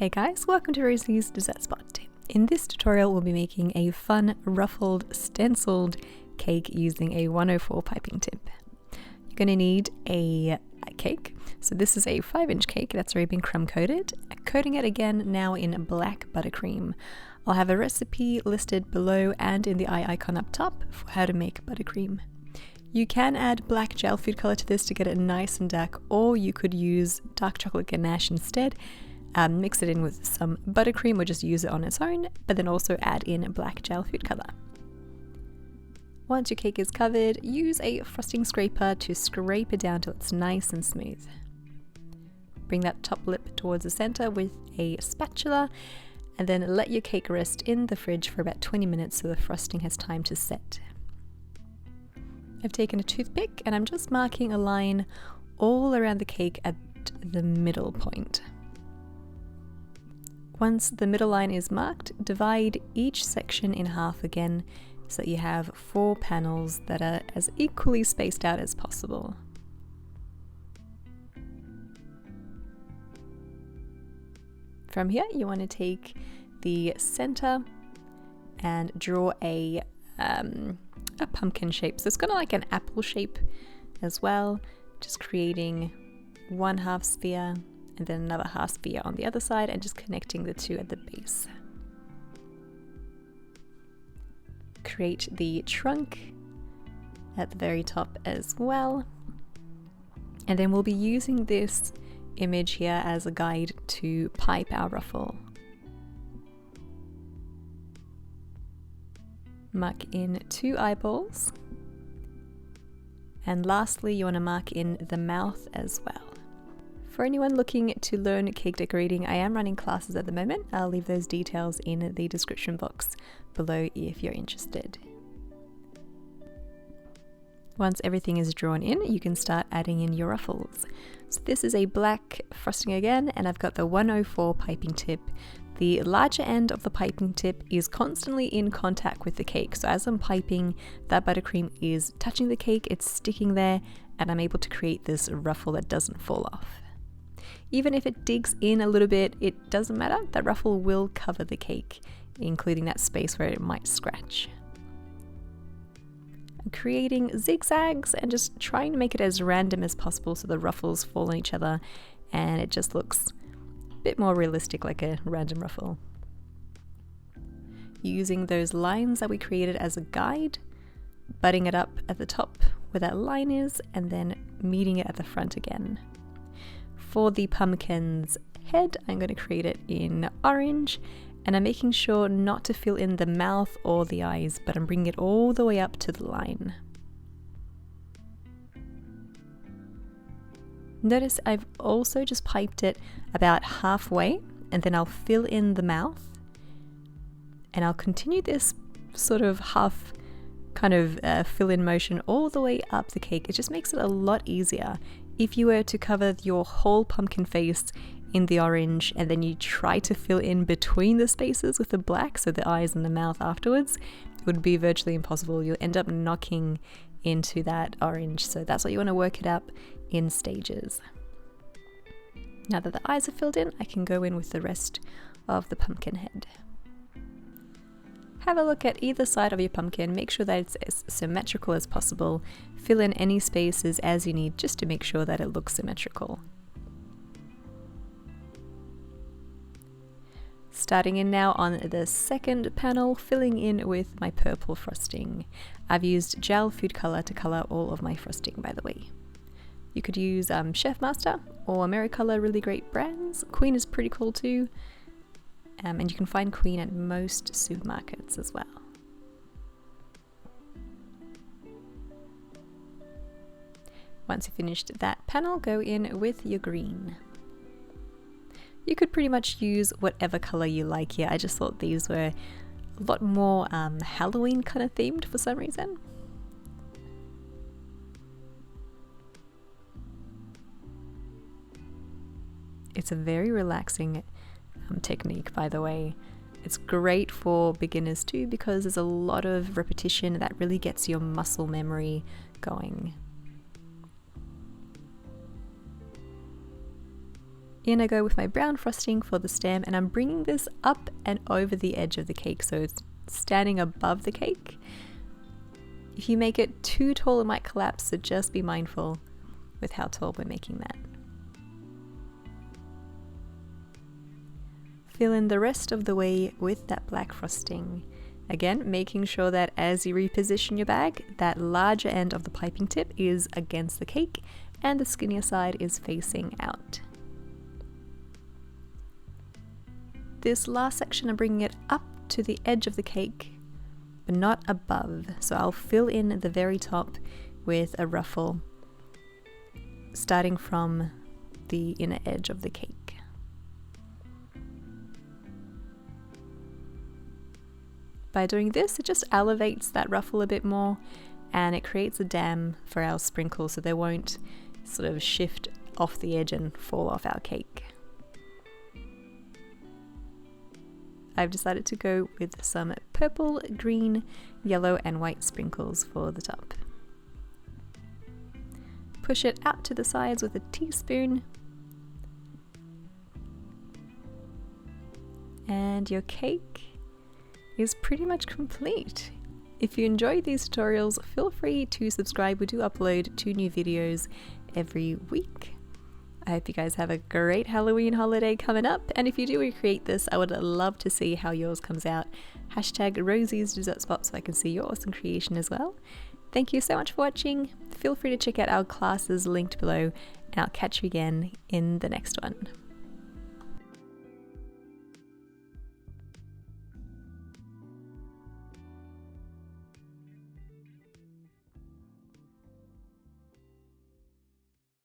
Hey guys, welcome to Rosie's Dessert Spot. In this tutorial we'll be making a fun ruffled stenciled cake using a 104 piping tip. You're going to need a cake. So this is a 5-inch cake that's already been crumb coated. Coating it again now in black buttercream. I'll have a recipe listed below and in the eye icon up top for how to make buttercream. You can add black gel food color to this to get it nice and dark, or you could use dark chocolate ganache instead. Mix it in with some buttercream or just use it on its own, but then also add in black gel food color. Once your cake is covered, use a frosting scraper to scrape it down till it's nice and smooth. Bring that top lip towards the center with a spatula, and then let your cake rest in the fridge for about 20 minutes so the frosting has time to set. I've taken a toothpick and I'm just marking a line all around the cake at the middle point. Once the middle line is marked, divide each section in half again so that you have 4 panels that are as equally spaced out as possible. From here, you want to take the center and draw a pumpkin shape. So it's kind of like an apple shape as well, just creating one half sphere and then another half sphere on the other side and just connecting the two at the base. Create the trunk at the very top as well. And then we'll be using this image here as a guide to pipe our ruffle. Mark in 2 eyeballs. And lastly, you want to mark in the mouth as well. For anyone looking to learn cake decorating, I am running classes at the moment. I'll leave those details in the description box below if you're interested. Once everything is drawn in, you can start adding in your ruffles. So this is a black frosting again, and I've got the 104 piping tip. The larger end of the piping tip is constantly in contact with the cake. So as I'm piping, that buttercream is touching the cake, it's sticking there, and I'm able to create this ruffle that doesn't fall off. Even if it digs in a little bit, it doesn't matter. That ruffle will cover the cake, including that space where it might scratch. I'm creating zigzags and just trying to make it as random as possible so the ruffles fall on each other and it just looks a bit more realistic, like a random ruffle. Using those lines that we created as a guide, butting it up at the top where that line is and then meeting it at the front again. For the pumpkin's head, I'm going to create it in orange, and I'm making sure not to fill in the mouth or the eyes, but I'm bringing it all the way up to the line. Notice I've also just piped it about halfway, and then I'll fill in the mouth, and I'll continue this sort of half kind of fill-in motion all the way up the cake. It just makes it a lot easier. If you were to cover your whole pumpkin face in the orange and then you try to fill in between the spaces with the black, so the eyes and the mouth afterwards, it would be virtually impossible. You'll end up knocking into that orange. So that's why you want to work it up in stages. Now that the eyes are filled in, I can go in with the rest of the pumpkin head. Have a look at either side of your pumpkin, make sure that it's as symmetrical as possible. Fill in any spaces as you need just to make sure that it looks symmetrical. Starting in now on the second panel, filling in with my purple frosting. I've used gel food color to color all of my frosting, by the way. You could use Chefmaster or AmeriColor, really great brands. Queen is pretty cool too. And you can find Queen at most supermarkets as well. Once you've finished that panel, go in with your green. You could pretty much use whatever color you like here. I just thought these were a lot more Halloween kind of themed for some reason. It's a very relaxing technique, by the way. It's great for beginners too because there's a lot of repetition that really gets your muscle memory going. In I go with my brown frosting for the stem, and I'm bringing this up and over the edge of the cake, so it's standing above the cake. If you make it too tall, it might collapse, so just be mindful with how tall we're making that. Fill in the rest of the way with that black frosting. Again, making sure that as you reposition your bag, that larger end of the piping tip is against the cake and the skinnier side is facing out. This last section, I'm bringing it up to the edge of the cake, but not above. So I'll fill in the very top with a ruffle, starting from the inner edge of the cake. By doing this, it just elevates that ruffle a bit more and it creates a dam for our sprinkle so they won't sort of shift off the edge and fall off our cake. I've decided to go with some purple, green, yellow and white sprinkles for the top. Push it out to the sides with a teaspoon. And your cake is pretty much complete. If you enjoyed these tutorials, feel free to subscribe. We do upload 2 new videos every week. I hope you guys have a great Halloween holiday coming up, and if you do recreate this, I would love to see how yours comes out. Hashtag Rosie's Dessert Spot so I can see your awesome creation as well. Thank you so much for watching. Feel free to check out our classes linked below, and I'll catch you again in the next one.